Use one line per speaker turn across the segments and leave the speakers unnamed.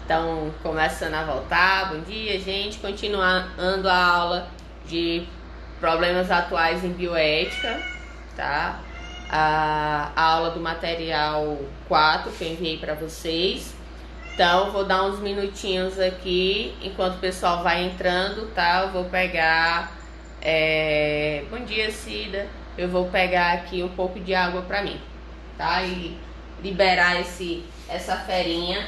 Então, começando a voltar, bom dia, gente. Continuando a aula de problemas atuais em bioética, tá? A aula do material 4 que eu enviei para vocês. Então, vou dar uns minutinhos aqui, enquanto o pessoal vai entrando, tá? Eu vou pegar... Bom dia, Cida. Eu vou pegar aqui um pouco de água para mim, tá? E liberar essa ferinha.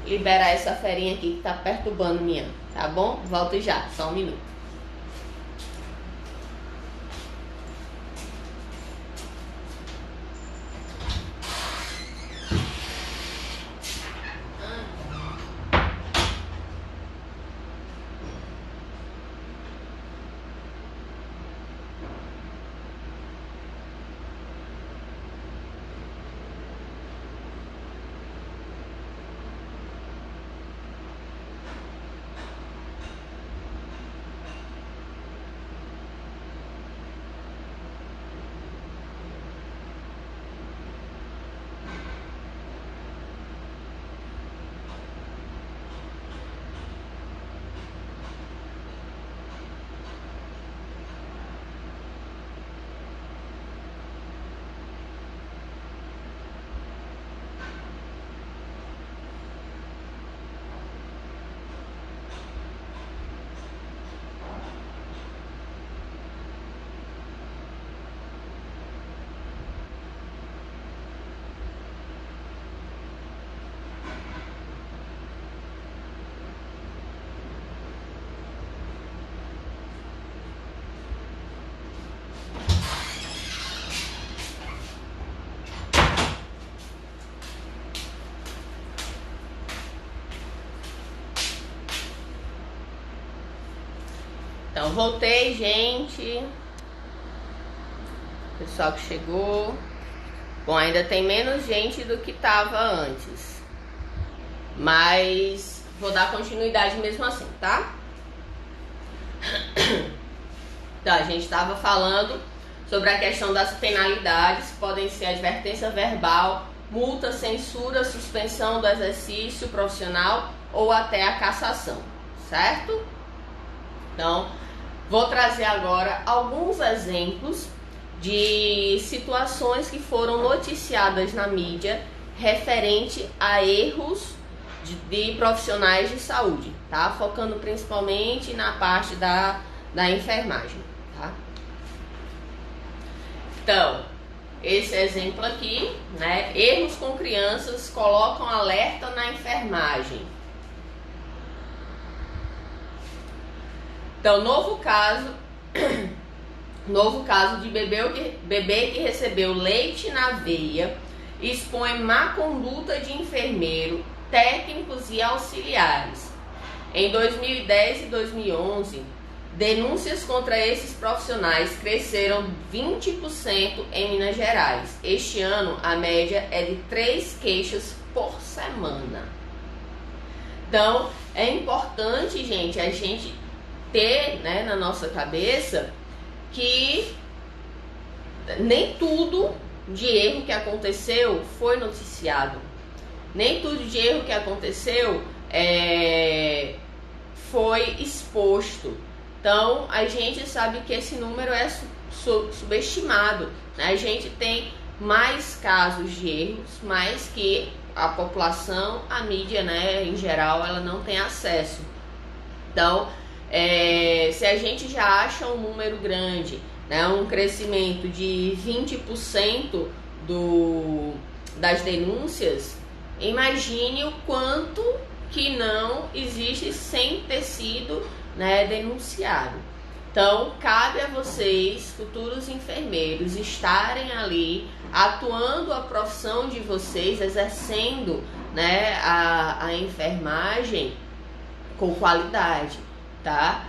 Liberar essa ferinha aqui que tá perturbando minha, tá bom? Volto já, só um minuto. Então, voltei, gente. Pessoal que chegou. Bom, ainda tem menos gente do que tava antes. Mas vou dar continuidade mesmo assim, tá? Então, a gente estava falando sobre a questão das penalidades. Podem ser advertência verbal, multa, censura, suspensão do exercício profissional ou até a cassação, certo? Então, vou trazer agora alguns exemplos de situações que foram noticiadas na mídia referente a erros de profissionais de saúde, tá? Focando principalmente na parte da enfermagem, tá? Então, esse exemplo aqui, né? Erros com crianças colocam alerta na enfermagem. Então, novo caso de bebê que recebeu leite na veia expõe má conduta de enfermeiro, técnicos e auxiliares. Em 2010 e 2011, denúncias contra esses profissionais cresceram 20% em Minas Gerais. Este ano, a média é de 3 queixas por semana. Então, é importante, gente, a gente ter, né, na nossa cabeça que nem tudo de erro que aconteceu foi noticiado. Nem tudo de erro que aconteceu foi exposto. Então, a gente sabe que esse número é subestimado, né? A gente tem mais casos de erros, mas que a população, a mídia, né, em geral, ela não tem acesso. Então, se a gente já acha um número grande, né, um crescimento de 20% das denúncias, imagine o quanto que não existe sem ter sido, né, denunciado. Então, cabe a vocês, futuros enfermeiros, estarem ali atuando a profissão de vocês, exercendo, né, a enfermagem com qualidade, tá?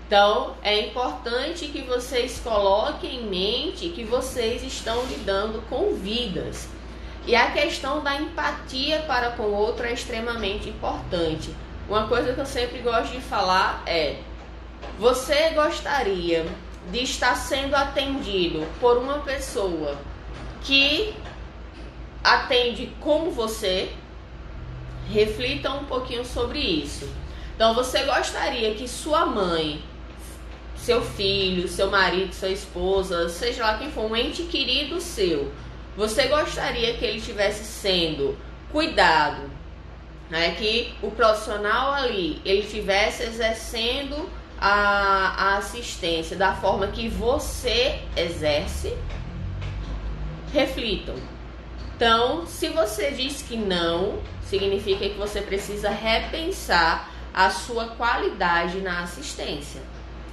Então, é importante que vocês coloquem em mente que vocês estão lidando com vidas. E a questão da empatia para com o outro é extremamente importante. Uma coisa que eu sempre gosto de falar é: você gostaria de estar sendo atendido por uma pessoa que atende como você, reflitam um pouquinho sobre isso. Então, você gostaria que sua mãe, seu filho, seu marido, sua esposa, seja lá quem for, um ente querido seu, você gostaria que ele estivesse sendo cuidado, né? Que o profissional ali, ele estivesse exercendo a assistência da forma que você exerce? Reflitam. Então, se você diz que não, significa que você precisa repensar a sua qualidade na assistência,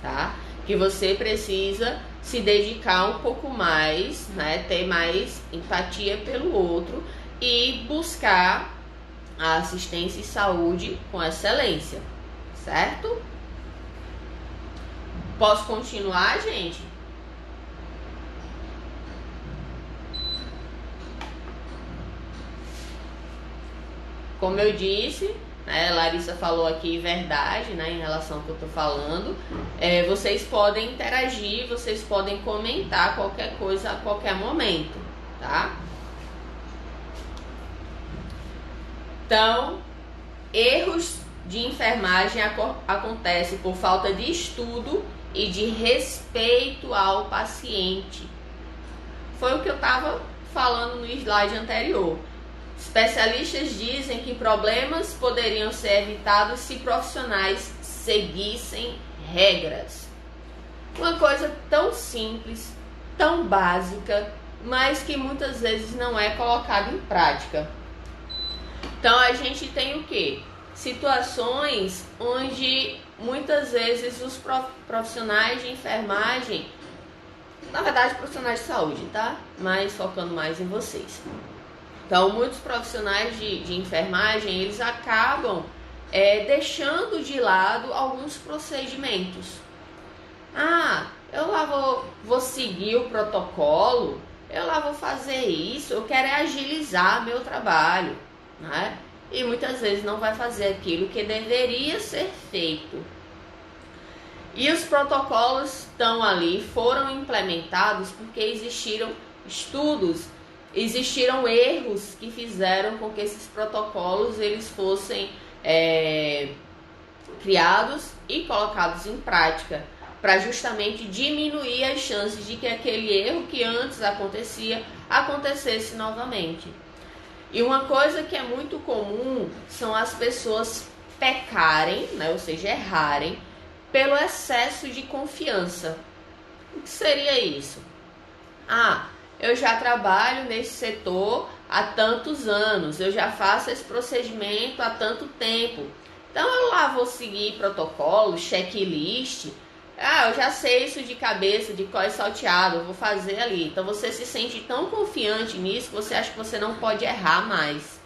tá? Que você precisa se dedicar um pouco mais, né? Ter mais empatia pelo outro e buscar a assistência e saúde com excelência, certo? Posso continuar, gente? Como eu disse, né, Larissa falou aqui verdade, né, em relação ao que eu tô falando. Vocês podem interagir, vocês podem comentar qualquer coisa a qualquer momento, tá? Então, erros de enfermagem acontecem por falta de estudo e de respeito ao paciente. Foi o que eu estava falando no slide anterior. Especialistas dizem que problemas poderiam ser evitados se profissionais seguissem regras. Uma coisa tão simples, tão básica, mas que muitas vezes não é colocada em prática. Então a gente tem o quê? Situações onde muitas vezes os profissionais de enfermagem, na verdade profissionais de saúde, tá? Mas focando mais em vocês. Então muitos profissionais de enfermagem, eles acabam deixando de lado alguns procedimentos. Eu lá vou seguir o protocolo, eu lá vou fazer isso, eu quero agilizar meu trabalho, né? E muitas vezes não vai fazer aquilo que deveria ser feito. E os protocolos estão ali, foram implementados porque existiram estudos, existiram erros que fizeram com que esses protocolos eles fossem criados e colocados em prática, para justamente diminuir as chances de que aquele erro que antes acontecia, acontecesse novamente. E uma coisa que é muito comum são as pessoas pecarem, né, ou seja, errarem, pelo excesso de confiança. O que seria isso? Eu já trabalho nesse setor há tantos anos, eu já faço esse procedimento há tanto tempo. Então eu lá vou seguir protocolo, checklist. Eu já sei isso de cabeça, de cor salteado, eu vou fazer ali. Então você se sente tão confiante nisso que você acha que você não pode errar mais.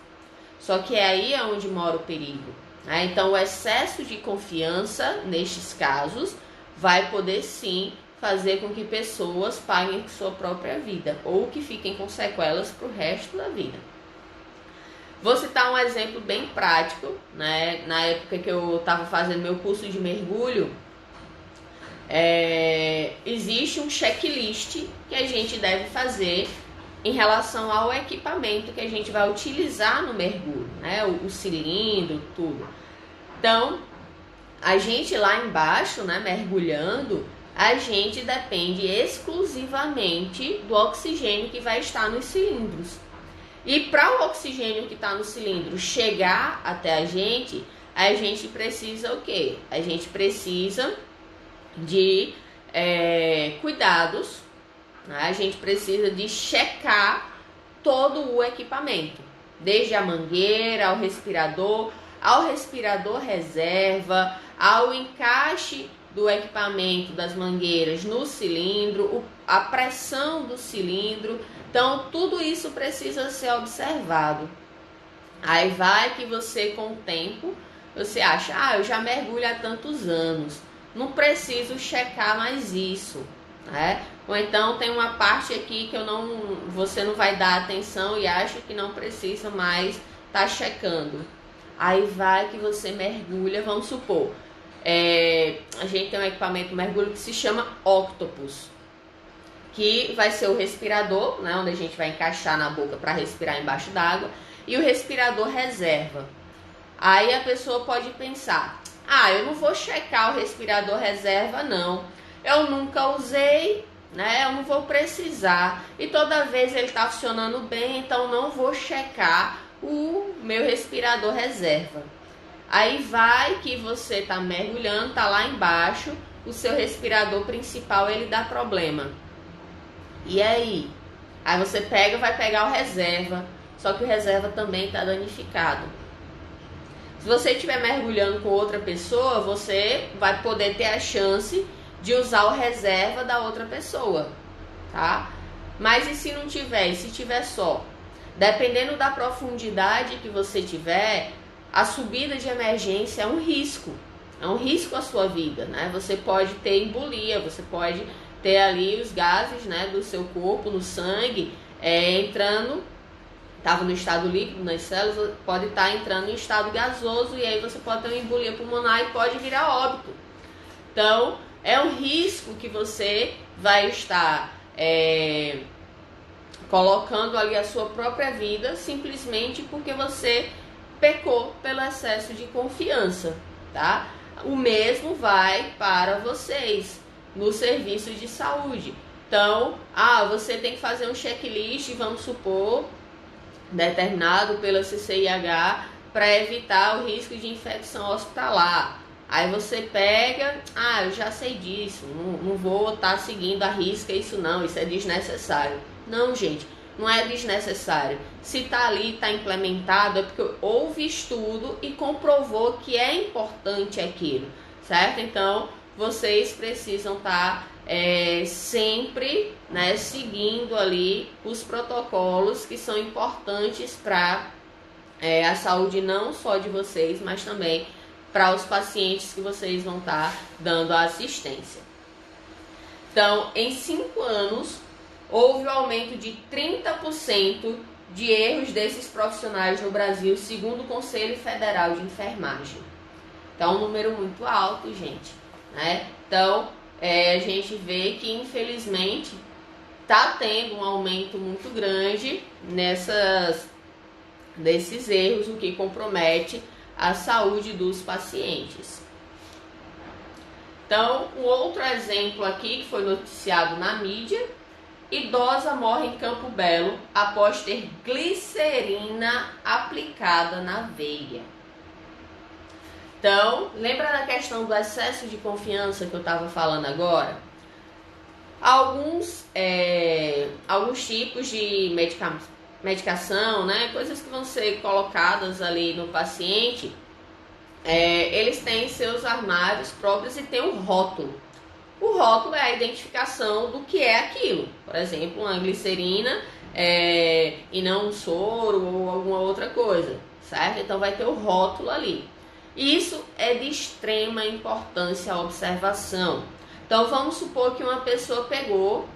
Só que é aí onde mora o perigo, né? Então o excesso de confiança, nestes casos, vai poder sim fazer com que pessoas paguem com sua própria vida ou que fiquem com sequelas para o resto da vida. Vou citar um exemplo bem prático, né? Na época que eu estava fazendo meu curso de mergulho, existe um checklist que a gente deve fazer em relação ao equipamento que a gente vai utilizar no mergulho, né? O cilindro, tudo. Então, a gente lá embaixo, né, mergulhando, a gente depende exclusivamente do oxigênio que vai estar nos cilindros. E para o oxigênio que está no cilindro chegar até a gente precisa o quê? A gente precisa de cuidados, né? A gente precisa de checar todo o equipamento, desde a mangueira ao respirador reserva, ao encaixe do equipamento das mangueiras no cilindro, a pressão do cilindro. Então tudo isso precisa ser observado. Aí vai que você, com o tempo, você acha, eu já mergulho há tantos anos, não preciso checar mais isso, né? Ou então tem uma parte aqui que você não vai dar atenção e acha que não precisa mais estar checando. Aí vai que você mergulha, vamos supor, a gente tem um equipamento de mergulho que se chama Octopus, que vai ser o respirador, né, onde a gente vai encaixar na boca para respirar embaixo d'água, e o respirador reserva. Aí a pessoa pode pensar, eu não vou checar o respirador reserva não, eu nunca usei, né? Eu não vou precisar, e toda vez ele está funcionando bem, então não vou checar o meu respirador reserva. Aí vai que você está mergulhando, está lá embaixo, o seu respirador principal ele dá problema. E aí? Aí você vai pegar o reserva, só que o reserva também está danificado. Se você estiver mergulhando com outra pessoa, você vai poder ter a chance de usar o reserva da outra pessoa, tá? Mas e se não tiver? E se tiver só? Dependendo da profundidade que você tiver, a subida de emergência é um risco à sua vida, né? Você pode ter embolia, você pode ter ali os gases, né, do seu corpo, no sangue, entrando, estava no estado líquido nas células, pode estar entrando em estado gasoso, e aí você pode ter uma embolia pulmonar e pode virar óbito. Então, é um risco que você vai estar colocando ali a sua própria vida, simplesmente porque você pecou pelo excesso de confiança, tá? O mesmo vai para vocês no serviço de saúde. Então, você tem que fazer um checklist, vamos supor, determinado pela CCIH, para evitar o risco de infecção hospitalar. Aí você pega, eu já sei disso, não vou estar seguindo a risca isso não, isso é desnecessário. Não, gente, não é desnecessário. Se está ali, está implementado, é porque houve estudo e comprovou que é importante aquilo, certo? Então, vocês precisam estar sempre, né, seguindo ali os protocolos que são importantes para a saúde não só de vocês, mas também para os pacientes que vocês vão estar dando a assistência. Então, em 5 anos, houve um aumento de 30% de erros desses profissionais no Brasil, segundo o Conselho Federal de Enfermagem. Então, é um número muito alto, gente, né? Então, a gente vê que, infelizmente, está tendo um aumento muito grande desses erros, o que compromete a saúde dos pacientes. Então, um outro exemplo aqui, que foi noticiado na mídia: idosa morre em Campo Belo após ter glicerina aplicada na veia. Então, lembra da questão do excesso de confiança que eu estava falando agora? Alguns tipos de medicação, né, coisas que vão ser colocadas ali no paciente, eles têm seus armários próprios e tem um rótulo. O rótulo é a identificação do que é aquilo. Por exemplo, uma glicerina e não um soro ou alguma outra coisa, certo? Então vai ter o rótulo ali. Isso é de extrema importância a observação. Então vamos supor que uma pessoa pegou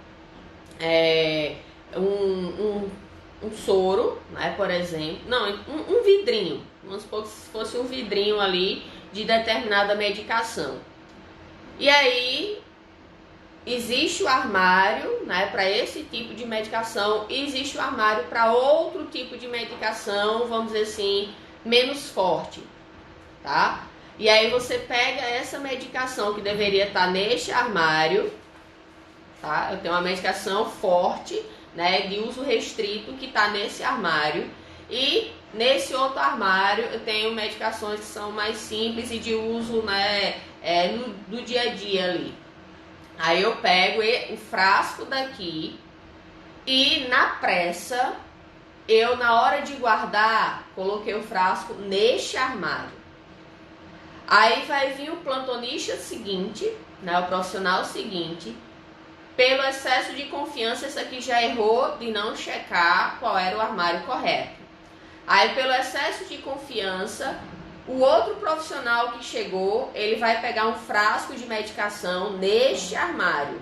um soro, né, por exemplo, um vidrinho, vamos supor que fosse um vidrinho ali de determinada medicação. E aí existe o armário, né, para esse tipo de medicação, e existe o armário para outro tipo de medicação, vamos dizer assim, menos forte, tá? E aí você pega essa medicação que deveria estar neste armário, tá? Eu tenho uma medicação forte, né, de uso restrito que está nesse armário, e nesse outro armário eu tenho medicações que são mais simples e de uso, né, do dia a dia ali. Aí eu pego o frasco daqui e, na pressa, eu, na hora de guardar, coloquei o frasco neste armário. Aí vai vir o plantonista seguinte, né, o profissional seguinte, pelo excesso de confiança, esse aqui já errou de não checar qual era o armário correto. Aí, pelo excesso de confiança, o outro profissional que chegou, ele vai pegar um frasco de medicação neste armário.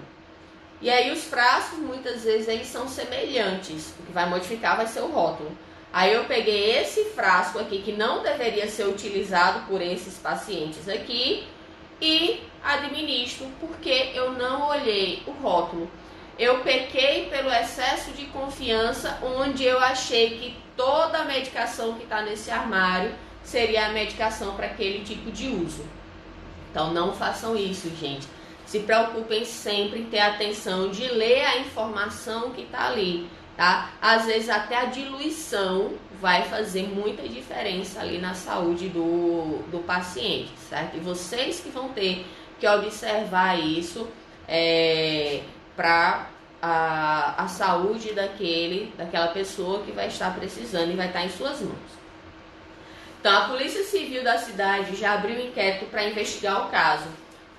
E aí os frascos, muitas vezes, eles são semelhantes. O que vai modificar vai ser o rótulo. Aí eu peguei esse frasco aqui, que não deveria ser utilizado por esses pacientes aqui, e administro, porque eu não olhei o rótulo. Eu pequei pelo excesso de confiança, onde eu achei que toda a medicação que está nesse armário seria a medicação para aquele tipo de uso. Então não façam isso, gente. Se preocupem sempre em ter atenção de ler a informação que está ali, tá? Às vezes até a diluição vai fazer muita diferença ali na saúde do paciente, certo? E vocês que vão ter que observar isso para a saúde daquela pessoa que vai estar precisando e vai estar em suas mãos. Então, a Polícia Civil da cidade já abriu um inquérito para investigar o caso.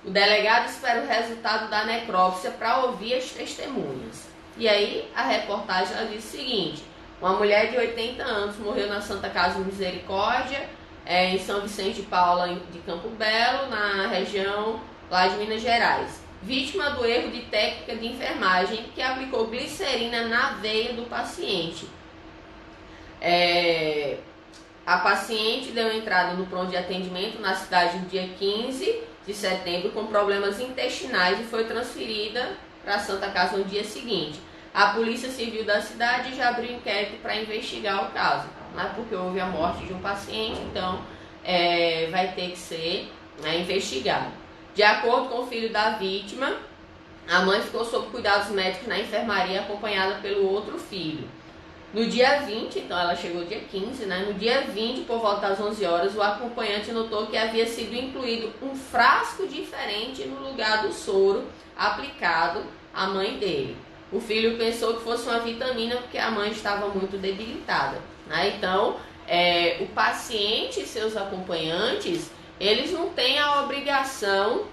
O delegado espera o resultado da necrópsia para ouvir as testemunhas. E aí, a reportagem ela diz o seguinte: uma mulher de 80 anos morreu na Santa Casa Misericórdia, em São Vicente de Paula, de Campo Belo, na região lá de Minas Gerais. Vítima do erro de técnica de enfermagem que aplicou glicerina na veia do paciente. A paciente deu entrada no pronto de atendimento na cidade no dia 15 de setembro com problemas intestinais e foi transferida para a Santa Casa no dia seguinte. A Polícia Civil da cidade já abriu inquérito para investigar o caso, né, porque houve a morte de um paciente, então vai ter que ser investigado. De acordo com o filho da vítima, a mãe ficou sob cuidados médicos na enfermaria acompanhada pelo outro filho. No dia 20, então ela chegou dia 15, né? No dia 20, por volta das 11 horas, o acompanhante notou que havia sido incluído um frasco diferente no lugar do soro aplicado à mãe dele. O filho pensou que fosse uma vitamina porque a mãe estava muito debilitada, né? Então, o paciente e seus acompanhantes, eles não têm a obrigação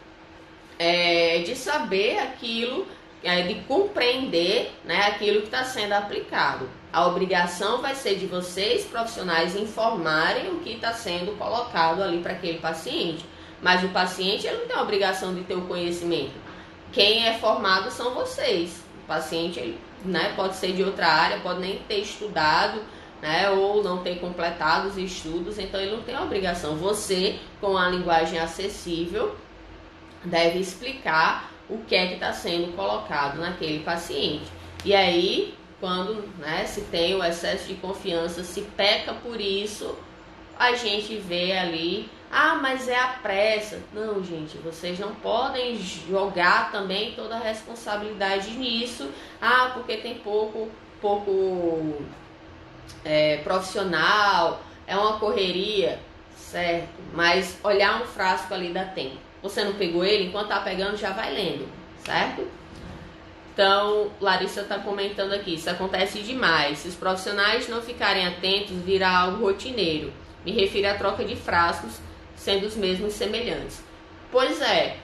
de saber aquilo, de compreender, né, aquilo que está sendo aplicado. A obrigação vai ser de vocês, profissionais, informarem o que está sendo colocado ali para aquele paciente. Mas o paciente ele não tem a obrigação de ter o conhecimento. Quem é formado são vocês. O paciente ele, né, pode ser de outra área, pode nem ter estudado, né, ou não ter completado os estudos, então ele não tem a obrigação. Você, com a linguagem acessível, deve explicar o que é que está sendo colocado naquele paciente. E aí, quando, né, se tem o excesso de confiança, se peca por isso, a gente vê ali, mas é a pressa. Não, gente, vocês não podem jogar também toda a responsabilidade nisso. Porque tem pouco profissional, é uma correria, certo? Mas olhar um frasco ali dá tempo. Você não pegou ele, enquanto tá pegando já vai lendo, certo? Então, Larissa está comentando aqui, isso acontece demais. Se os profissionais não ficarem atentos, virá algo rotineiro. Me refiro à troca de frascos, sendo os mesmos semelhantes. Pois é,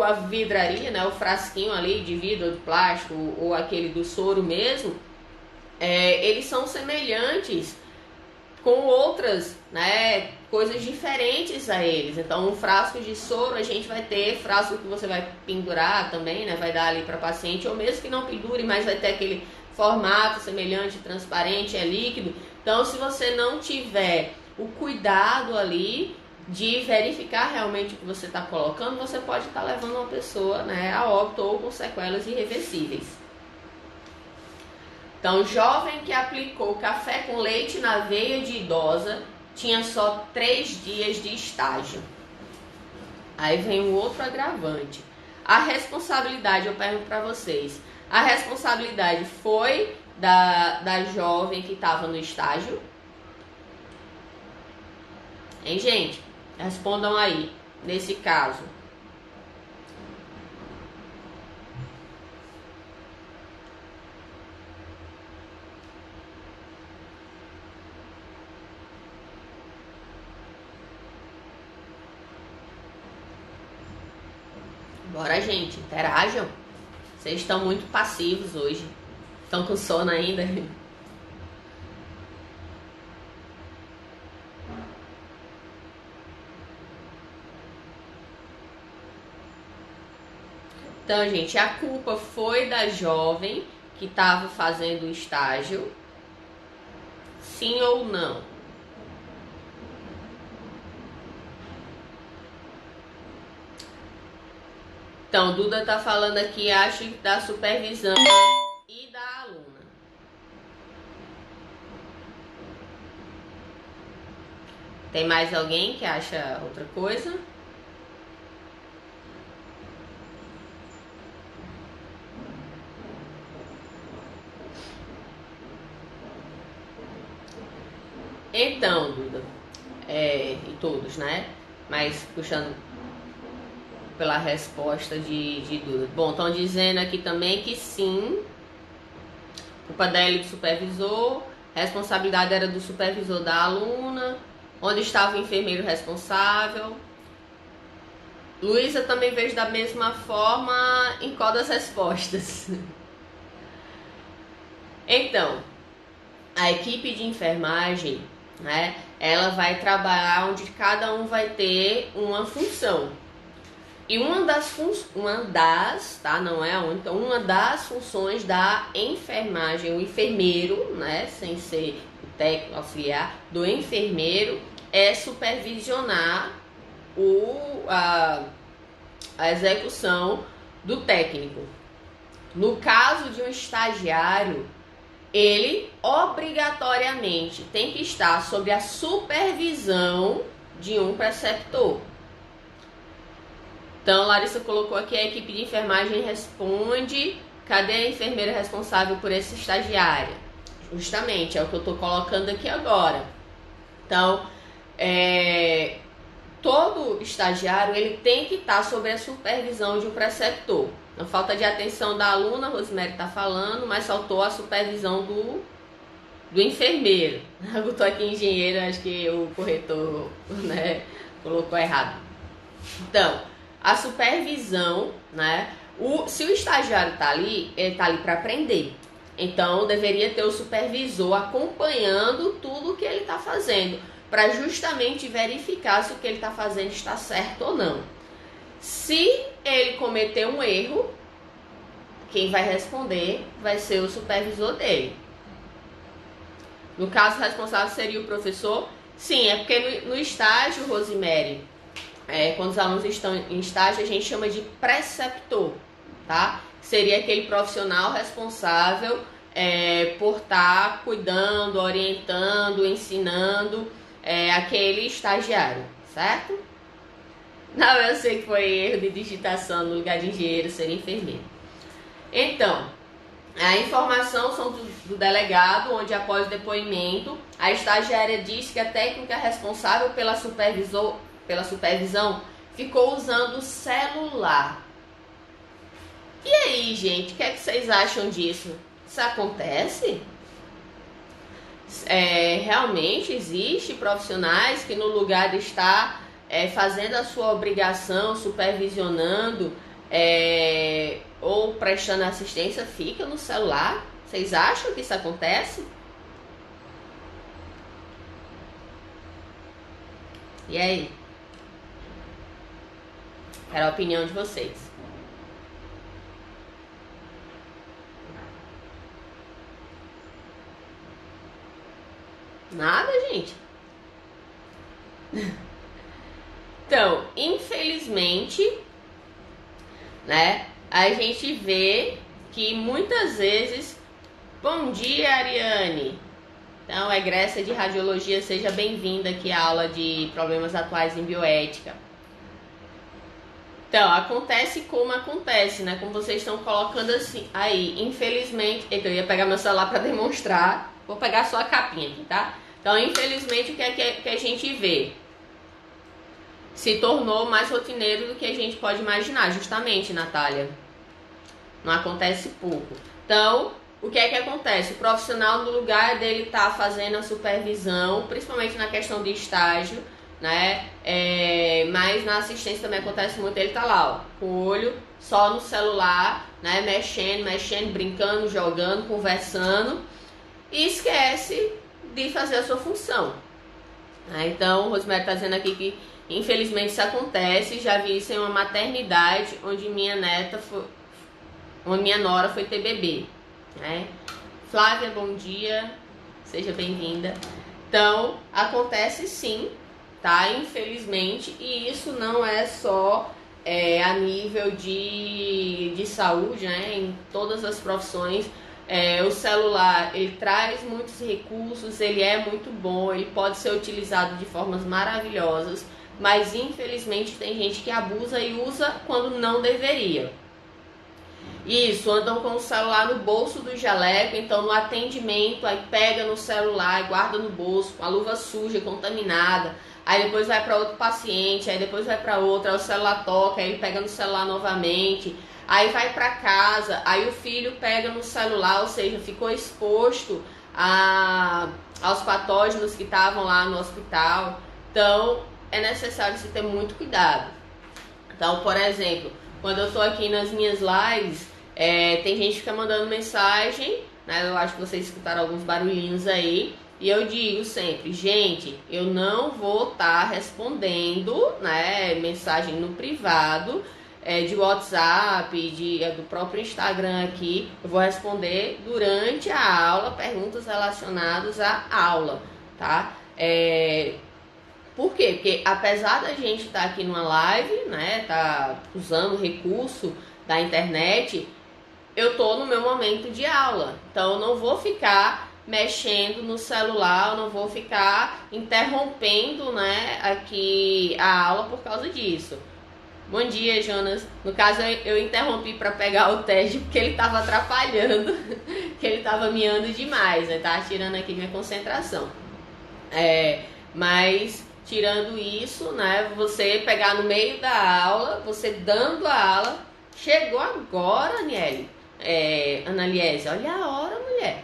a vidraria, né, o frasquinho ali de vidro ou de plástico, ou aquele do soro mesmo, eles são semelhantes com outras, né, coisas diferentes a eles. Então, um frasco de soro, a gente vai ter frasco que você vai pendurar também, né, vai dar ali para paciente, ou mesmo que não pendure, mas vai ter aquele formato semelhante, transparente, é líquido. Então, se você não tiver o cuidado ali de verificar realmente o que você está colocando, você pode estar levando uma pessoa, né, a óbito ou com sequelas irreversíveis. Então, jovem que aplicou café com leite na veia de idosa tinha só 3 dias de estágio. Aí vem um outro agravante. A responsabilidade, eu pergunto para vocês, a responsabilidade foi da jovem que estava no estágio? Hein, gente? Respondam aí, nesse caso. Bora, gente, interajam. Vocês estão muito passivos hoje. Estão com sono ainda? Então, gente, a culpa foi da jovem que estava fazendo o estágio? Sim ou não? Então, Duda tá falando aqui, acho, da supervisão e da aluna. Tem mais alguém que acha outra coisa? Então, Duda, e todos, né? Mas puxando pela resposta de Duda. Bom, estão dizendo aqui também que sim, culpa dela e do supervisor, responsabilidade era do supervisor da aluna, onde estava o enfermeiro responsável. Luísa também vejo da mesma forma em qual das respostas. Então, a equipe de enfermagem, né, ela vai trabalhar onde cada um vai ter uma função. E uma das, tá, não é a única, uma das funções da enfermagem, o enfermeiro, né, sem ser o técnico auxiliar, do enfermeiro, é supervisionar a execução do técnico. No caso de um estagiário, ele obrigatoriamente tem que estar sob a supervisão de um preceptor. Então, Larissa colocou aqui, a equipe de enfermagem responde, cadê a enfermeira responsável por esse estagiário? Justamente, é o que eu estou colocando aqui agora. Então, todo estagiário ele tem que estar sob a supervisão de um preceptor. A falta de atenção da aluna, a Rosemary está falando, mas faltou a supervisão do enfermeiro. Eu estou aqui engenheiro, acho que o corretor, né, colocou errado. Então, a supervisão, né? Se o estagiário está ali, ele está ali para aprender. Então, deveria ter o supervisor acompanhando tudo que ele está fazendo, para justamente verificar se o que ele está fazendo está certo ou não. Se ele cometer um erro, quem vai responder vai ser o supervisor dele. No caso, o responsável seria o professor. Sim, é porque no estágio, Rosemary, quando os alunos estão em estágio, a gente chama de preceptor, tá? Seria aquele profissional responsável por estar cuidando, orientando, ensinando aquele estagiário, certo? Não, eu sei que foi erro de digitação, no lugar de engenheiro seria enfermeiro. Então, a informação são do delegado, onde após o depoimento, a estagiária diz que a técnica responsável pela supervisão ficou usando o celular. E aí, gente, o que é que vocês acham disso? Isso acontece? Realmente existe profissionais que no lugar de estar fazendo a sua obrigação, supervisionando ou prestando assistência, fica no celular? Vocês acham que isso acontece? E aí? Quero a opinião de vocês. Nada, gente. Então, infelizmente, né, a gente vê que muitas vezes... Bom dia, Ariane. Então, egressa de radiologia, seja bem-vinda aqui à aula de problemas atuais em bioética. Então, acontece como acontece, né? Como vocês estão colocando assim. Aí, infelizmente... Eu ia pegar meu celular para demonstrar. Vou pegar só a capinha aqui, tá? Então, infelizmente, o que é que a gente vê? Se tornou mais rotineiro do que a gente pode imaginar, justamente, Natália. Não acontece pouco. Então, o que é que acontece? O profissional, no lugar dele estar fazendo a supervisão, principalmente na questão de estágio, né? Mas na assistência também acontece muito, ele tá lá, ó, com o olho só no celular, né? Mexendo, brincando, jogando, conversando, e esquece de fazer a sua função. Então, o Rosemary tá dizendo aqui que infelizmente isso acontece. Já vi isso em uma maternidade onde minha nora foi ter bebê, né? Flávia, bom dia, seja bem-vinda. Então, acontece sim, tá? Infelizmente, e isso não é só a nível de saúde, né? Em todas as profissões O celular, ele traz muitos recursos, ele é muito bom, ele pode ser utilizado de formas maravilhosas, mas infelizmente tem gente que abusa e usa quando não deveria. Isso, andam com o celular no bolso do jaleco, então no atendimento, aí pega no celular e guarda no bolso, com a luva suja, contaminada, aí depois vai para outro paciente, aí depois vai para outro, aí o celular toca, aí ele pega no celular novamente, aí vai para casa, aí o filho pega no celular, ou seja, ficou exposto aos patógenos que estavam lá no hospital. Então é necessário se ter muito cuidado. Então, por exemplo, quando eu estou aqui nas minhas lives, tem gente que fica mandando mensagem, né? Eu acho que vocês escutaram alguns barulhinhos aí. E eu digo sempre, gente, eu não vou estar respondendo, né, mensagem no privado, de WhatsApp, do próprio Instagram aqui. Eu vou responder durante a aula, perguntas relacionadas à aula, tá? Por quê? Porque apesar da gente estar aqui numa live, né, tá usando o recurso da internet, eu tô no meu momento de aula. Então eu não vou ficar mexendo no celular, eu não vou ficar interrompendo, né, aqui a aula por causa disso. Bom dia, Jonas. No caso, eu interrompi para pegar o teste porque ele estava atrapalhando, que ele estava miando demais, né? Tava tirando aqui minha concentração. Mas tirando isso, né? Você pegar no meio da aula, você dando a aula, chegou agora, Analiese, olha a hora, mulher.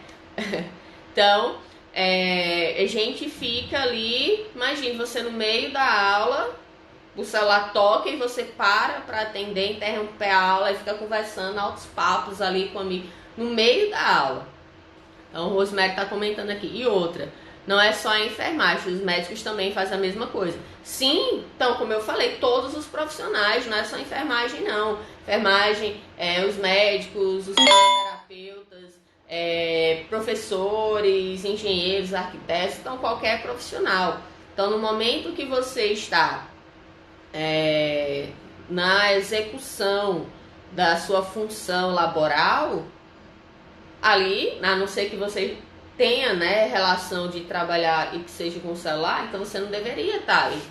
Então, a gente fica ali, imagine você no meio da aula, o celular toca e você para atender, interromper a aula e fica conversando altos papos ali comigo no meio da aula. Então, o Rosemary está comentando aqui. E outra, não é só a enfermagem, os médicos também fazem a mesma coisa. Sim, então, como eu falei, todos os profissionais, não é só a enfermagem, não. Enfermagem, os médicos, os terapeutas, professores, engenheiros, arquitetos, então qualquer profissional. Então, no momento que você está na execução da sua função laboral, ali, a não ser que você tenha, né, relação de trabalhar e que seja com o celular, então você não deveria estar ali.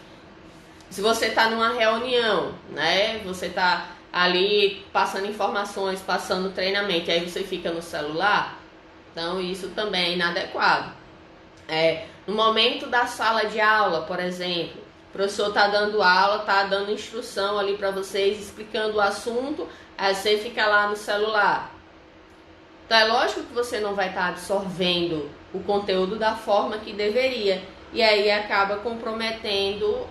Se você está numa reunião, né, você está ali passando informações, passando treinamento, e aí você fica no celular, então isso também é inadequado. No momento da sala de aula, por exemplo, o professor está dando aula, está dando instrução ali para vocês, explicando o assunto, aí você fica lá no celular. Então é lógico que você não vai estar absorvendo o conteúdo da forma que deveria. E aí acaba comprometendo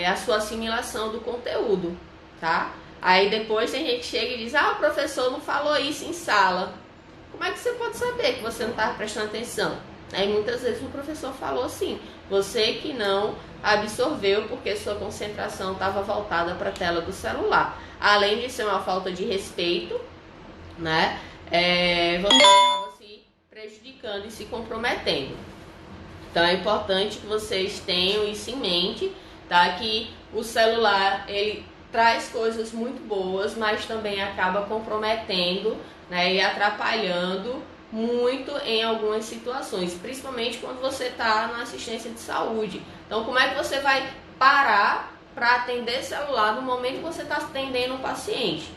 a sua assimilação do conteúdo, tá? Aí depois tem gente que chega e diz, o professor não falou isso em sala. Como é que você pode saber que você não estava prestando atenção? Aí muitas vezes o professor falou sim, você que não absorveu porque sua concentração estava voltada para a tela do celular. Além de ser uma falta de respeito, né? Você acaba se prejudicando e se comprometendo. Então é importante que vocês tenham isso em mente, tá? Que o celular, ele traz coisas muito boas, mas também acaba comprometendo, né, e atrapalhando muito em algumas situações, principalmente quando você está na assistência de saúde. Então, como é que você vai parar para atender celular no momento que você está atendendo um paciente?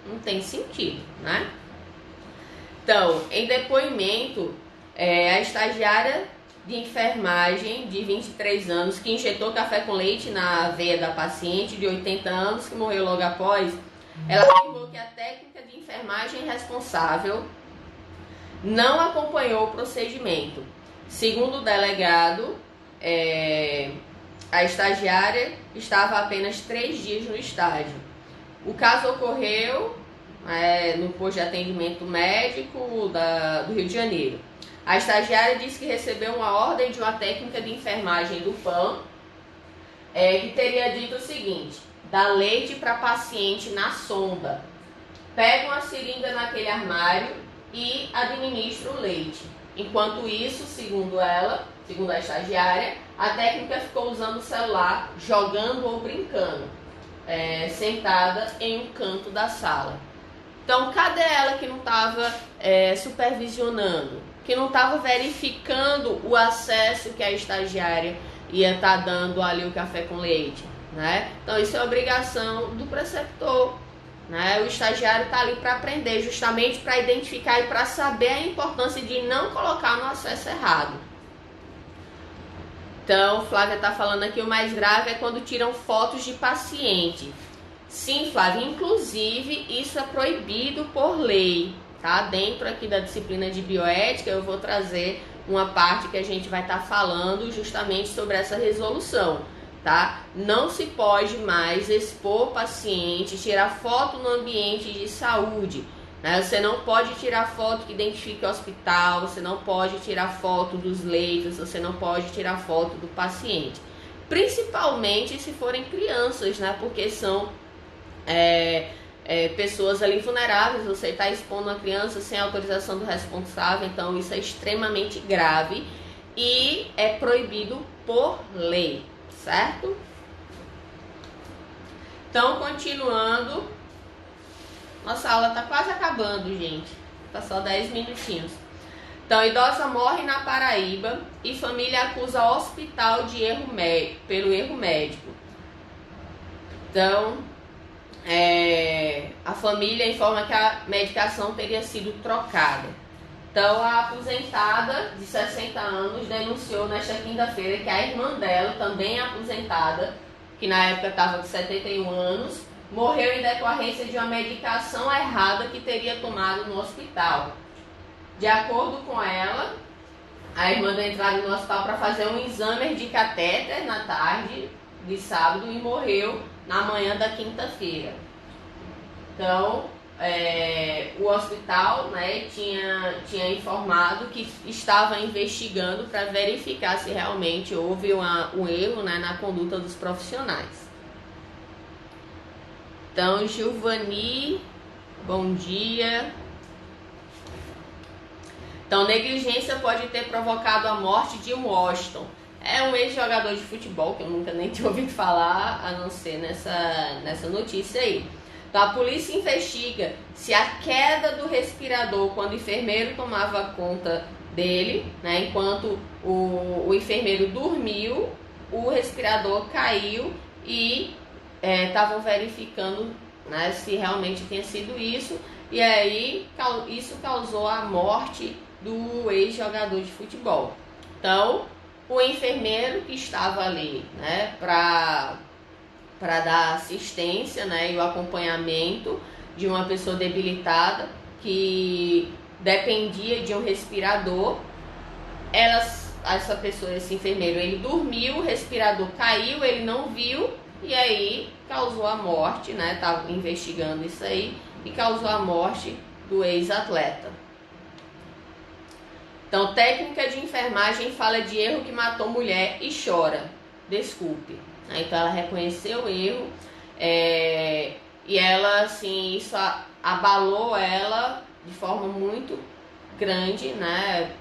Não tem sentido, né? Então, em depoimento, a estagiária de enfermagem de 23 anos que injetou café com leite na veia da paciente de 80 anos que morreu logo após, ela afirmou que a técnica de enfermagem responsável não acompanhou o procedimento. Segundo o delegado, a estagiária estava apenas 3 dias no estágio. O caso ocorreu no posto de atendimento médico do Rio de Janeiro. A estagiária disse que recebeu uma ordem de uma técnica de enfermagem do PAN, que teria dito o seguinte: dá leite para paciente na sonda, pega uma seringa naquele armário e administra o leite. Enquanto isso, segundo ela, segundo a estagiária, a técnica ficou usando o celular, jogando ou brincando, sentada em um canto da sala. Então, cadê ela que não estava supervisionando, que não estava verificando o acesso que a estagiária ia estar dando ali o café com leite, né? Então, isso é obrigação do preceptor, né? O estagiário está ali para aprender, justamente para identificar e para saber a importância de não colocar no acesso errado. Então, Flávia está falando aqui, o mais grave é quando tiram fotos de paciente. Sim, Flávia, inclusive isso é proibido por lei, tá? Dentro aqui da disciplina de bioética eu vou trazer uma parte que a gente vai estar falando justamente sobre essa resolução, tá? Não se pode mais expor paciente, tirar foto no ambiente de saúde, né? Você não pode tirar foto que identifique o hospital, você não pode tirar foto dos leitos, você não pode tirar foto do paciente. Principalmente se forem crianças, né? Porque são pessoas ali vulneráveis, você está expondo uma criança sem autorização do responsável, então isso é extremamente grave e é proibido por lei, certo? Então, continuando, nossa aula está quase acabando, gente, tá só 10 minutinhos. Então, idosa morre na Paraíba e família acusa hospital de pelo erro médico. Então, a família informa que a medicação teria sido trocada. Então, a aposentada de 60 anos denunciou nesta quinta-feira que a irmã dela, também aposentada, que na época estava com 71 anos, morreu em decorrência de uma medicação errada que teria tomado no hospital. De acordo com ela, a irmã deu entrada no hospital para fazer um exame de catéter na tarde de sábado e morreu na manhã da quinta-feira. Então, o hospital, né, tinha informado que estava investigando para verificar se realmente houve um erro, né, na conduta dos profissionais. Então, Gilvani, bom dia. Então, negligência pode ter provocado a morte de Washington. É um ex-jogador de futebol, que eu nunca nem tinha ouvido falar, a não ser nessa notícia aí. Então, a polícia investiga se a queda do respirador, quando o enfermeiro tomava conta dele, né, enquanto o enfermeiro dormiu, o respirador caiu e estavam verificando, né, se realmente tinha sido isso. E aí, isso causou a morte do ex-jogador de futebol. Então, o enfermeiro que estava ali, né, para dar assistência, né, e o acompanhamento de uma pessoa debilitada que dependia de um respirador, essa pessoa, esse enfermeiro, ele dormiu, o respirador caiu, ele não viu e aí causou a morte, né, estava investigando isso aí e causou a morte do ex-atleta. Então, técnica de enfermagem fala de erro que matou mulher e chora. Desculpe. Então, ela reconheceu o erro e ela, assim, isso abalou ela de forma muito grande, né?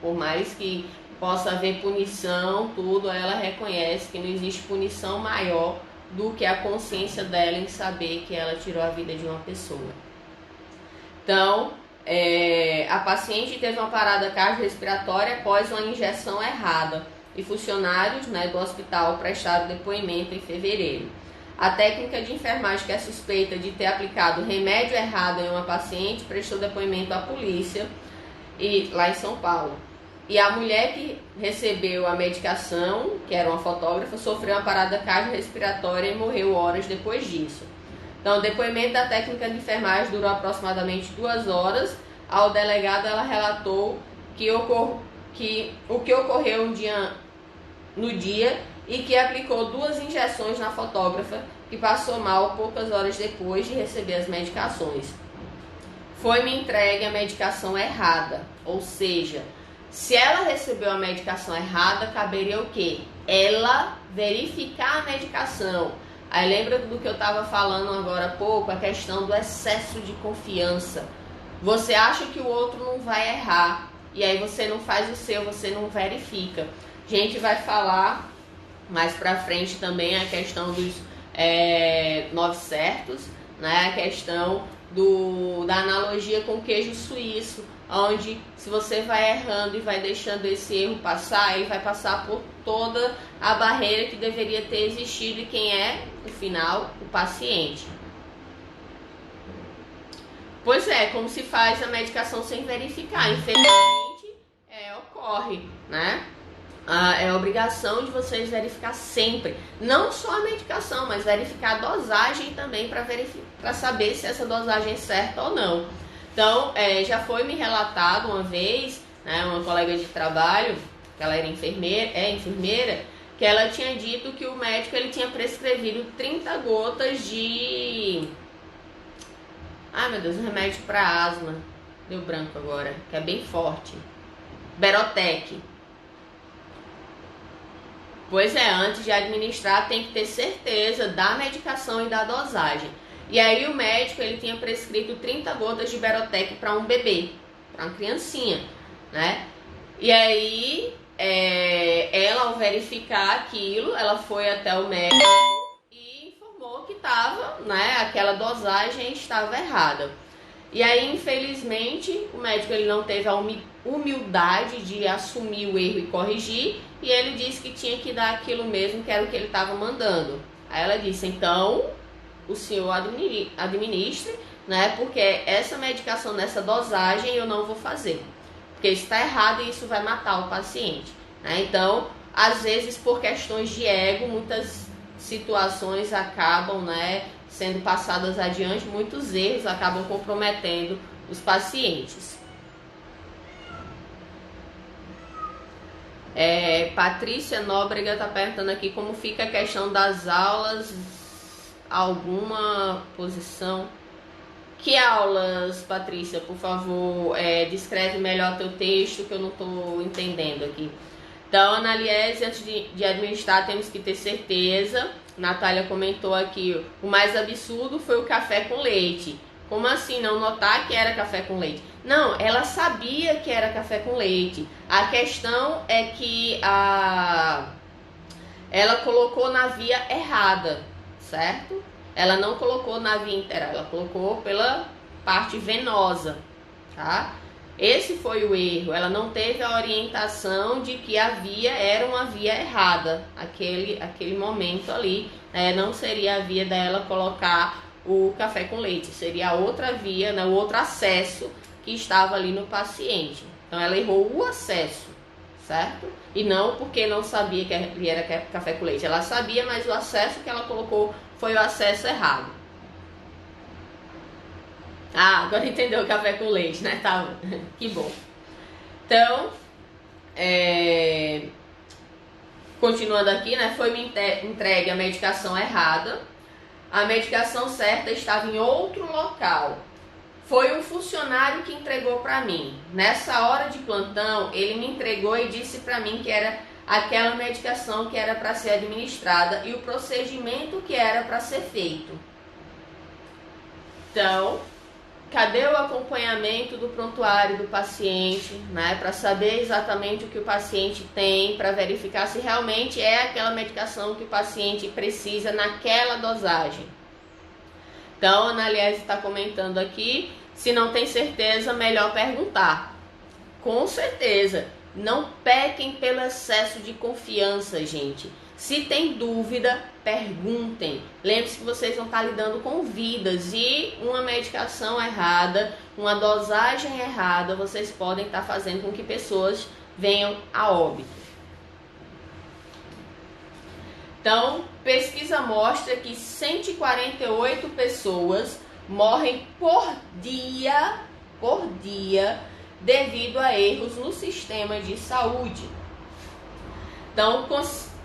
Por mais que possa haver punição, tudo, ela reconhece que não existe punição maior do que a consciência dela em saber que ela tirou a vida de uma pessoa. Então, a paciente teve uma parada cardiorrespiratória após uma injeção errada e funcionários, né, do hospital prestaram depoimento em fevereiro. A técnica de enfermagem que é suspeita de ter aplicado remédio errado em uma paciente prestou depoimento à polícia lá em São Paulo. E a mulher que recebeu a medicação, que era uma fotógrafa, sofreu uma parada cardiorrespiratória e morreu horas depois disso. Então, o depoimento da técnica de enfermagem durou aproximadamente 2 horas. Ao delegado, ela relatou que o que ocorreu no dia e que aplicou 2 injeções na fotógrafa, que passou mal poucas horas depois de receber as medicações. Foi-me entregue a medicação errada, ou seja, se ela recebeu a medicação errada, caberia o quê? Ela verificar a medicação. Aí lembra do que eu estava falando agora há pouco, a questão do excesso de confiança. Você acha que o outro não vai errar, e aí você não faz o seu, você não verifica. A gente vai falar mais pra frente também a questão dos 9 certos, né? A questão da analogia com o queijo suíço, onde se você vai errando e vai deixando esse erro passar, ele vai passar por toda a barreira que deveria ter existido, e quem é, no final, o paciente. Pois é, como se faz a medicação sem verificar? Infelizmente, ocorre, né? É a obrigação de vocês verificar sempre, não só a medicação, mas verificar a dosagem também para saber se essa dosagem é certa ou não. Então, já foi me relatado uma vez, né, uma colega de trabalho, que ela era enfermeira, que ela tinha dito que o médico ele tinha prescrevido 30 gotas de... Ai meu Deus, um remédio para asma, deu branco agora, que é bem forte, Berotec. Pois é, antes de administrar tem que ter certeza da medicação e da dosagem. E aí o médico ele tinha prescrito 30 gotas de Berotec para um bebê, para uma criancinha, né? E aí ela, ao verificar aquilo, ela foi até o médico e informou que estava, né, aquela dosagem estava errada. E aí, infelizmente, o médico ele não teve a humildade de assumir o erro e corrigir, e ele disse que tinha que dar aquilo mesmo que era o que ele estava mandando. Aí ela disse, então, o senhor administre, né, porque essa medicação nessa dosagem eu não vou fazer, porque está errado e isso vai matar o paciente, né? Então, às vezes, por questões de ego, muitas situações acabam, né, sendo passadas adiante, muitos erros acabam comprometendo os pacientes. Patrícia Nóbrega está perguntando aqui como fica a questão das aulas, alguma posição. Que aulas, Patrícia? Por favor, descreve melhor teu texto, que eu não estou entendendo aqui. Então, Analiese, antes de administrar, temos que ter certeza. Natália comentou aqui, o mais absurdo foi o café com leite. Como assim não notar que era café com leite? Não, ela sabia que era café com leite. A questão é que ela colocou na via errada, certo? Ela não colocou na via inteira, ela colocou pela parte venosa, tá? Esse foi o erro, ela não teve a orientação de que a via era uma via errada, aquele momento ali, não seria a via dela colocar o café com leite, seria a outra via, né, o outro acesso que estava ali no paciente. Então ela errou o acesso, certo? E não porque não sabia que ali era café com leite, ela sabia, mas o acesso que ela colocou foi o acesso errado. Ah, agora entendeu o café com leite, né? Tá, que bom. Então, continuando aqui, né? Foi me entregue a medicação errada. A medicação certa estava em outro local. Foi um funcionário que entregou para mim. Nessa hora de plantão, ele me entregou e disse para mim que era aquela medicação que era para ser administrada e o procedimento que era para ser feito. Então, cadê o acompanhamento do prontuário do paciente, né, para saber exatamente o que o paciente tem, para verificar se realmente é aquela medicação que o paciente precisa naquela dosagem. Então, a Analiese está comentando aqui, se não tem certeza, melhor perguntar. Com certeza, não pequem pelo excesso de confiança, gente. Se tem dúvida, perguntem. Lembre-se que vocês vão estar lidando com vidas e uma medicação errada, uma dosagem errada, vocês podem estar fazendo com que pessoas venham a óbito. Então, pesquisa mostra que 148 pessoas morrem por dia devido a erros no sistema de saúde. Então,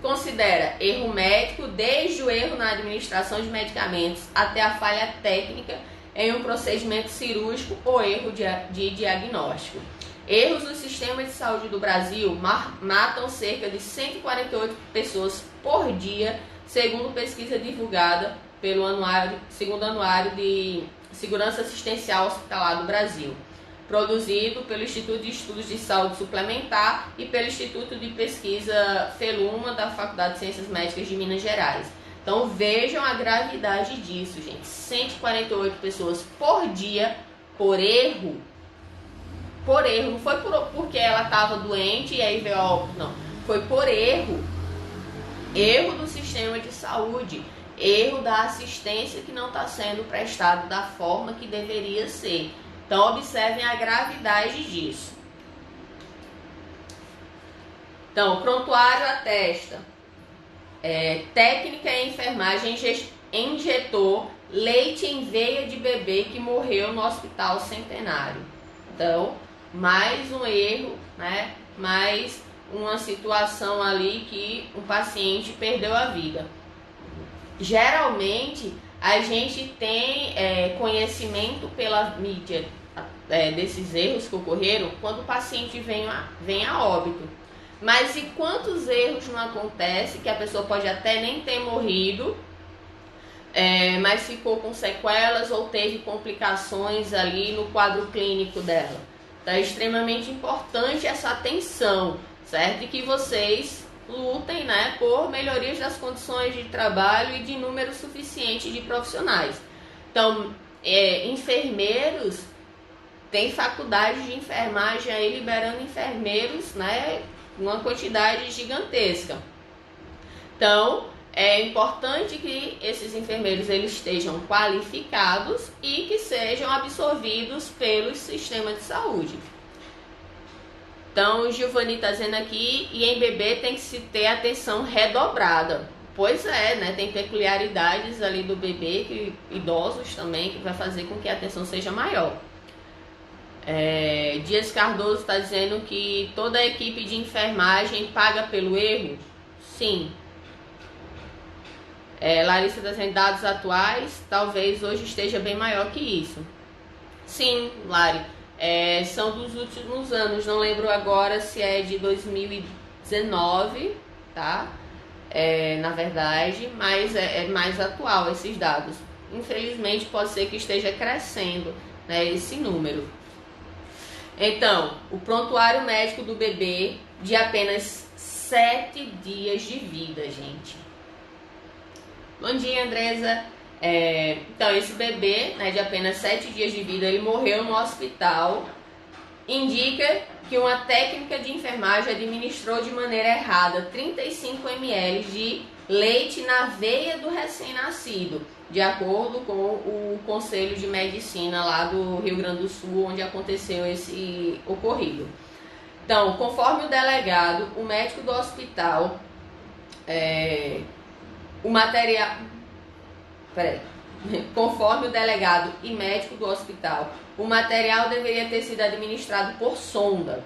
considera erro médico, desde o erro na administração de medicamentos até a falha técnica em um procedimento cirúrgico ou erro de diagnóstico. Erros no sistema de saúde do Brasil matam cerca de 148 pessoas por dia, segundo pesquisa divulgada pelo segundo anuário de Segurança Assistencial Hospitalar do Brasil, produzido pelo Instituto de Estudos de Saúde Suplementar e pelo Instituto de Pesquisa Feluma da Faculdade de Ciências Médicas de Minas Gerais. Então vejam a gravidade disso, gente. 148 pessoas por dia por erro. Por erro, não foi porque ela estava doente e aí veio a óbito, não. Foi por erro. Erro do sistema de saúde. Erro da assistência que não está sendo prestada da forma que deveria ser. Então observem a gravidade disso. Então, o prontuário atesta. Técnica em enfermagem injetou leite em veia de bebê que morreu no Hospital Centenário. Então, mais um erro, né? Mais uma situação ali que um paciente perdeu a vida. Geralmente, a gente tem conhecimento pela mídia desses erros que ocorreram quando o paciente vem a óbito. Mas e quantos erros não acontecem que a pessoa pode até nem ter morrido, mas ficou com sequelas ou teve complicações ali no quadro clínico dela. Então é extremamente importante essa atenção, certo? E que vocês lutem, né, por melhorias das condições de trabalho e de número suficiente de profissionais. Então, enfermeiros, tem faculdade de enfermagem aí liberando enfermeiros, né, uma quantidade gigantesca. Então, é importante que esses enfermeiros eles estejam qualificados e que sejam absorvidos pelo sistema de saúde. Então, o Giovanni está dizendo aqui, e em bebê tem que se ter atenção redobrada. Pois é, né? Tem peculiaridades ali do bebê, que, idosos também, que vai fazer com que a atenção seja maior. Dias Cardoso está dizendo que toda a equipe de enfermagem paga pelo erro? Sim. Larissa está dizendo dados atuais, talvez hoje esteja bem maior que isso. Sim, Lari. São dos últimos anos, não lembro agora se é de 2019, tá? Na verdade, mas é mais atual esses dados. Infelizmente, pode ser que esteja crescendo, né, esse número. Então, o prontuário médico do bebê de apenas 7 dias de vida, gente. Bom dia, Andresa. Então, esse bebê, né, de apenas 7 dias de vida, ele morreu no hospital. Indica que uma técnica de enfermagem administrou de maneira errada 35 ml de leite na veia do recém-nascido, de acordo com o Conselho de Medicina lá do Rio Grande do Sul, onde aconteceu esse ocorrido. Então, conforme o delegado, o médico do hospital, conforme o delegado e médico do hospital, o material deveria ter sido administrado por sonda.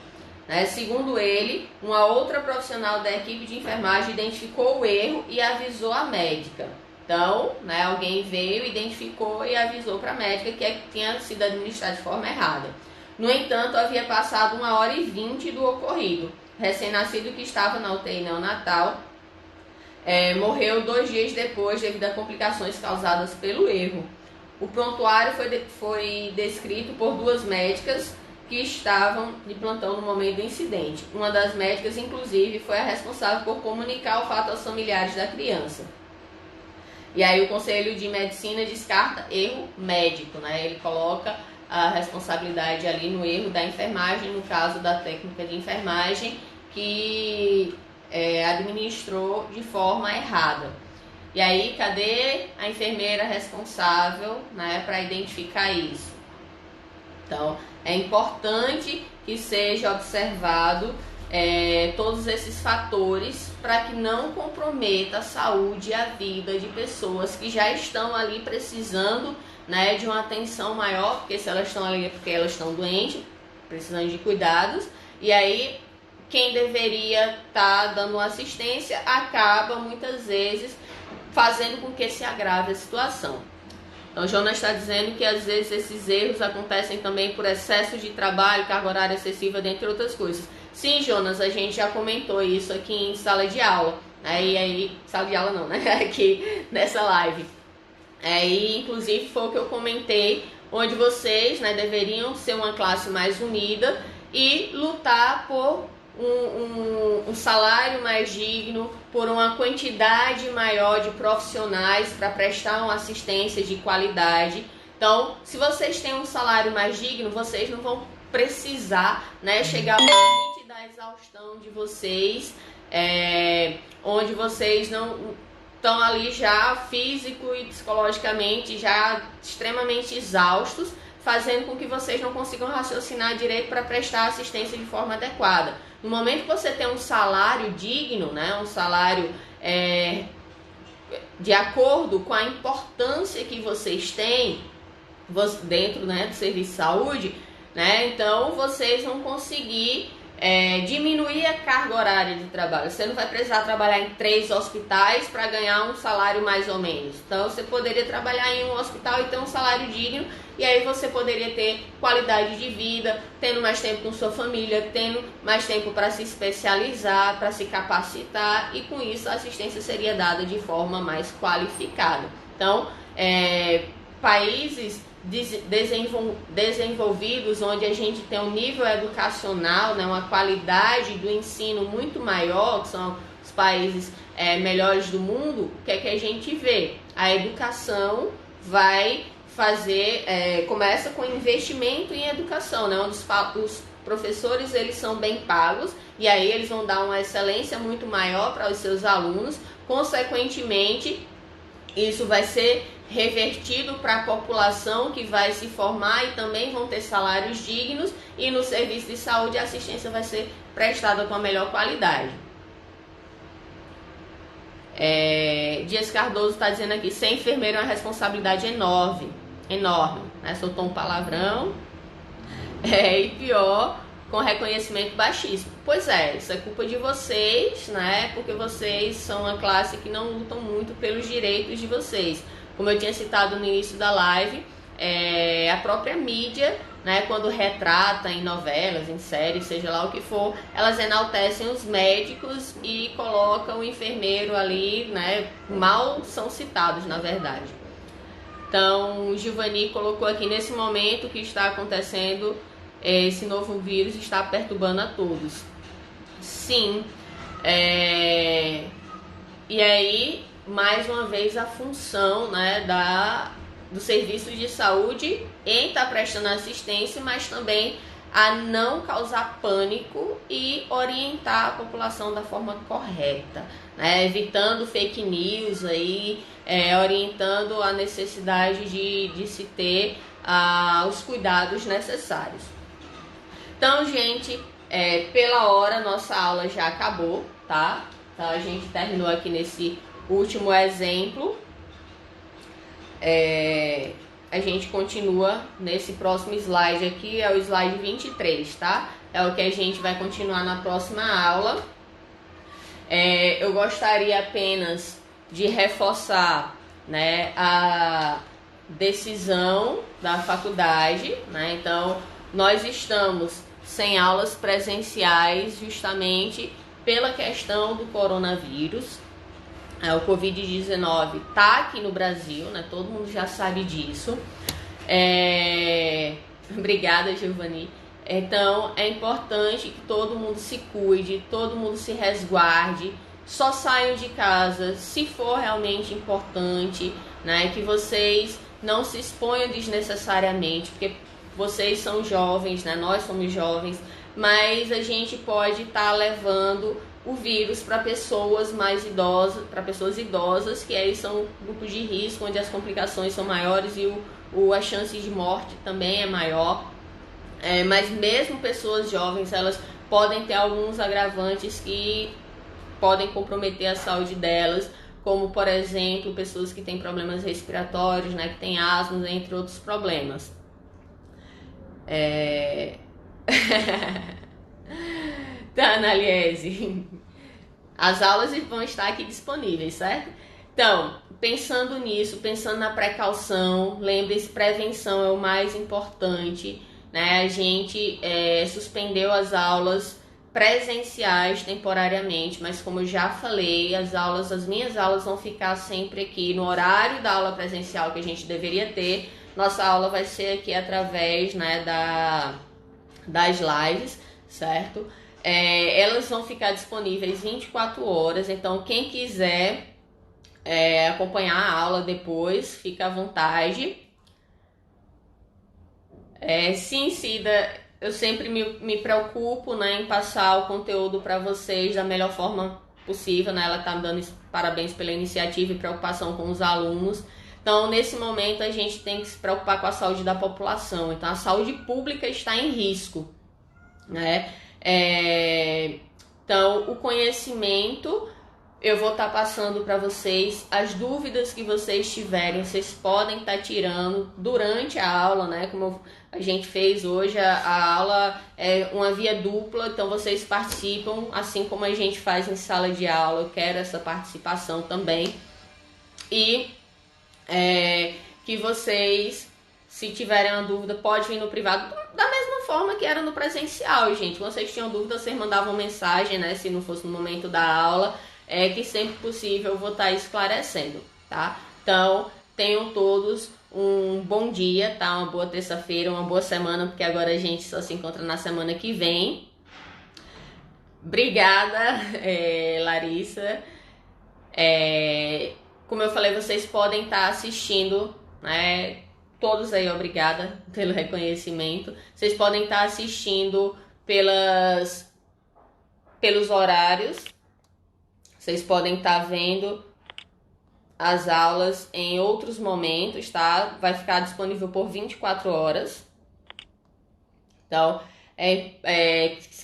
Segundo ele, uma outra profissional da equipe de enfermagem identificou o erro e avisou a médica. Então, alguém veio, identificou e avisou para a médica que tinha sido administrado de forma errada. No entanto, havia passado 1h20 do ocorrido. O recém-nascido que estava na UTI neonatal morreu 2 dias depois devido a complicações causadas pelo erro. O prontuário foi descrito por 2 médicas que estavam de plantão no momento do incidente. Uma das médicas, inclusive, foi a responsável por comunicar o fato aos familiares da criança. E aí o Conselho de Medicina descarta erro médico, né? Ele coloca a responsabilidade ali no erro da enfermagem, no caso da técnica de enfermagem, que administrou de forma errada. E aí, cadê a enfermeira responsável, né, para identificar isso? Então, é importante que seja observado todos esses fatores para que não comprometa a saúde e a vida de pessoas que já estão ali precisando, né, de uma atenção maior, porque se elas estão ali é porque elas estão doentes, precisando de cuidados, e aí quem deveria estar dando assistência acaba muitas vezes fazendo com que se agrave a situação. Então, Jonas está dizendo que às vezes esses erros acontecem também por excesso de trabalho, carga horária excessiva, dentre outras coisas. Sim, Jonas, a gente já comentou isso aqui em sala de aula. E aí, sala de aula não, né? Aqui nessa live. E inclusive foi o que eu comentei, onde vocês, né, deveriam ser uma classe mais unida e lutar por um salário mais digno, por uma quantidade maior de profissionais para prestar uma assistência de qualidade. Então, se vocês têm um salário mais digno, vocês não vão precisar, né, chegar ao limite da exaustão de vocês, onde vocês não estão ali já físico e psicologicamente já extremamente exaustos, fazendo com que vocês não consigam raciocinar direito para prestar assistência de forma adequada. No momento que você tem um salário digno, né, um salário de acordo com a importância que vocês têm dentro, né, do serviço de saúde, né, então vocês vão conseguir diminuir a carga horária de trabalho. Você não vai precisar trabalhar em 3 hospitais para ganhar um salário mais ou menos. Então você poderia trabalhar em um hospital e ter um salário digno, e aí você poderia ter qualidade de vida, tendo mais tempo com sua família, tendo mais tempo para se especializar, para se capacitar, e com isso a assistência seria dada de forma mais qualificada. Então, países desenvolvidos, onde a gente tem um nível educacional, né, uma qualidade do ensino muito maior, que são os países melhores do mundo, o que é que a gente vê? A educação vai fazer, começa com investimento em educação, né, onde os professores eles são bem pagos, e aí eles vão dar uma excelência muito maior para os seus alunos. Consequentemente, isso vai ser revertido para a população que vai se formar e também vão ter salários dignos, e no serviço de saúde a assistência vai ser prestada com a melhor qualidade. Dias Cardoso está dizendo aqui, ser enfermeiro é uma responsabilidade enorme, né? Soltou um palavrão, e pior, com reconhecimento baixíssimo. Pois isso é culpa de vocês, né? Porque vocês são uma classe que não lutam muito pelos direitos de vocês. Como eu tinha citado no início da live, a própria mídia, né, quando retrata em novelas, em séries, seja lá o que for, elas enaltecem os médicos e colocam o enfermeiro ali, né, mal são citados, na verdade. Então, o Giovanni colocou aqui, nesse momento que está acontecendo, esse novo vírus está perturbando a todos. Sim. E aí, mais uma vez, a função, né, do serviço de saúde em estar prestando assistência, mas também a não causar pânico e orientar a população da forma correta, né, evitando fake news, aí, orientando a necessidade de se ter os cuidados necessários. Então, gente, pela hora, nossa aula já acabou, tá? Então, a gente terminou aqui nesse último exemplo. A gente continua nesse próximo slide aqui, é o slide 23, tá? É o que a gente vai continuar na próxima aula. Eu gostaria apenas de reforçar, né, a decisão da faculdade, né? Então, nós estamos sem aulas presenciais justamente pela questão do coronavírus. O Covid-19 está aqui no Brasil, né? Todo mundo já sabe disso. Obrigada, Giovanni. Então, é importante que todo mundo se cuide, todo mundo se resguarde. Só saiam de casa se for realmente importante, né? Que vocês não se exponham desnecessariamente, porque vocês são jovens, né? Nós somos jovens, mas a gente pode estar levando o vírus para pessoas mais idosas, para pessoas idosas, que aí são grupos de risco, onde as complicações são maiores e a chance de morte também é maior. Mas mesmo pessoas jovens, elas podem ter alguns agravantes que podem comprometer a saúde delas, como, por exemplo, pessoas que têm problemas respiratórios, né, que têm asma, entre outros problemas. Tá, Analiese. As aulas vão estar aqui disponíveis, certo? Então, pensando nisso, pensando na precaução, lembre-se, prevenção é o mais importante, né? A gente suspendeu as aulas presenciais temporariamente, mas como eu já falei, as minhas aulas vão ficar sempre aqui no horário da aula presencial que a gente deveria ter. Nossa aula vai ser aqui através, né, das lives, certo? Elas vão ficar disponíveis 24 horas, então quem quiser acompanhar a aula depois, fica à vontade. Sim, Cida, eu sempre me preocupo, né, em passar o conteúdo para vocês da melhor forma possível, né? Ela está me dando parabéns pela iniciativa e preocupação com os alunos. Então, nesse momento, a gente tem que se preocupar com a saúde da população. Então, a saúde pública está em risco, né? Então, o conhecimento eu vou estar passando para vocês. As dúvidas que vocês tiverem, vocês podem estar tirando durante a aula, né? Como a gente fez hoje, a aula é uma via dupla, então vocês participam, assim como a gente faz em sala de aula. Eu quero essa participação também. E que vocês, se tiverem uma dúvida, pode vir no privado, da mesma forma que era no presencial, gente. Quando vocês tinham dúvida, vocês mandavam mensagem, né? Se não fosse no momento da aula, que sempre possível eu vou estar esclarecendo, tá? Então, tenham todos um bom dia, tá? Uma boa terça-feira, uma boa semana, porque agora a gente só se encontra na semana que vem. Obrigada, Larissa. Como eu falei, vocês podem estar assistindo, né? Todos aí, obrigada pelo reconhecimento. Vocês podem estar assistindo pelos horários. Vocês podem estar vendo as aulas em outros momentos, tá? Vai ficar disponível por 24 horas. Então,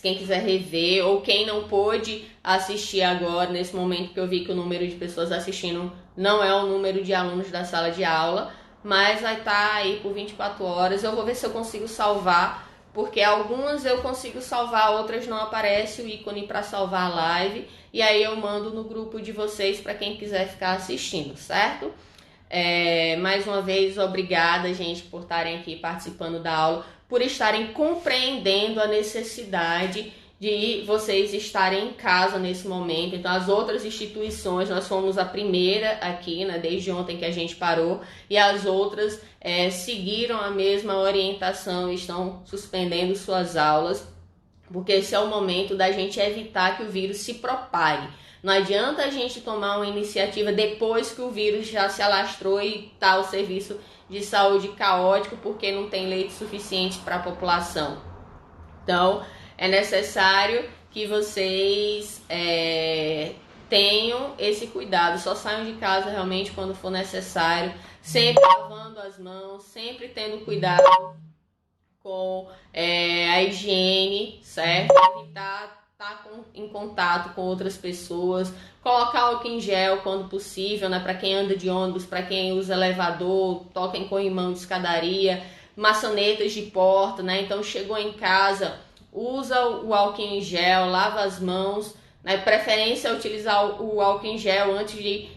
quem quiser rever ou quem não pôde assistir agora, nesse momento que eu vi que o número de pessoas assistindo não é o número de alunos da sala de aula, mas vai estar aí por 24 horas. Eu vou ver se eu consigo salvar, porque algumas eu consigo salvar, outras não aparece o ícone para salvar a live, e aí eu mando no grupo de vocês para quem quiser ficar assistindo, certo? Mais uma vez, obrigada, gente, por estarem aqui participando da aula, por estarem compreendendo a necessidade de vocês estarem em casa nesse momento. Então, as outras instituições, nós fomos a primeira aqui, né, desde ontem que a gente parou, e as outras seguiram a mesma orientação e estão suspendendo suas aulas, porque esse é o momento da gente evitar que o vírus se propague. Não adianta a gente tomar uma iniciativa depois que o vírus já se alastrou e está o serviço de saúde caótico, porque não tem leite suficiente para a população. Então, é necessário que vocês tenham esse cuidado. Só saiam de casa realmente quando for necessário, sempre lavando as mãos, sempre tendo cuidado com a higiene, certo? Evitar estar em contato com outras pessoas, colocar álcool em gel quando possível, né? Para quem anda de ônibus, para quem usa elevador, toca em corrimão de escadaria, maçanetas de porta, né? Então, chegou em casa, usa o álcool em gel, lava as mãos, né? Preferência é utilizar o álcool em gel antes de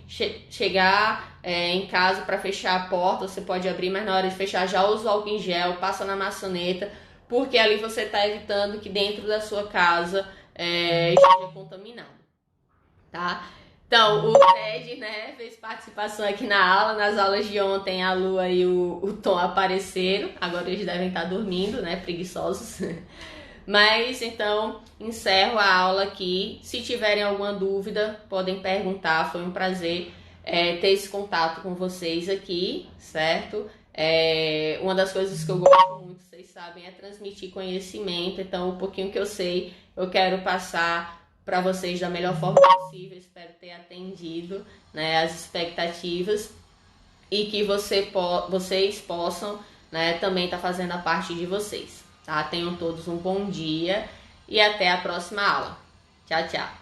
chegar em casa para fechar a porta. Você pode abrir, mas na hora de fechar já usa o álcool em gel, passa na maçaneta, porque ali você está evitando que dentro da sua casa esteja contaminado, tá? Então, o Ted, né, fez participação aqui na aula. Nas aulas de ontem, a Lua e o Tom apareceram. Agora eles devem estar dormindo, né, preguiçosos. Mas, então, encerro a aula aqui. Se tiverem alguma dúvida, podem perguntar. Foi um prazer ter esse contato com vocês aqui, certo? Uma das coisas que eu gosto muito, vocês sabem, é transmitir conhecimento. Então, um pouquinho que eu sei, eu quero passar para vocês da melhor forma possível. Espero ter atendido, né, as expectativas e que vocês possam, né, também estar fazendo a parte de vocês. Tá? Tenham todos um bom dia e até a próxima aula. Tchau, tchau.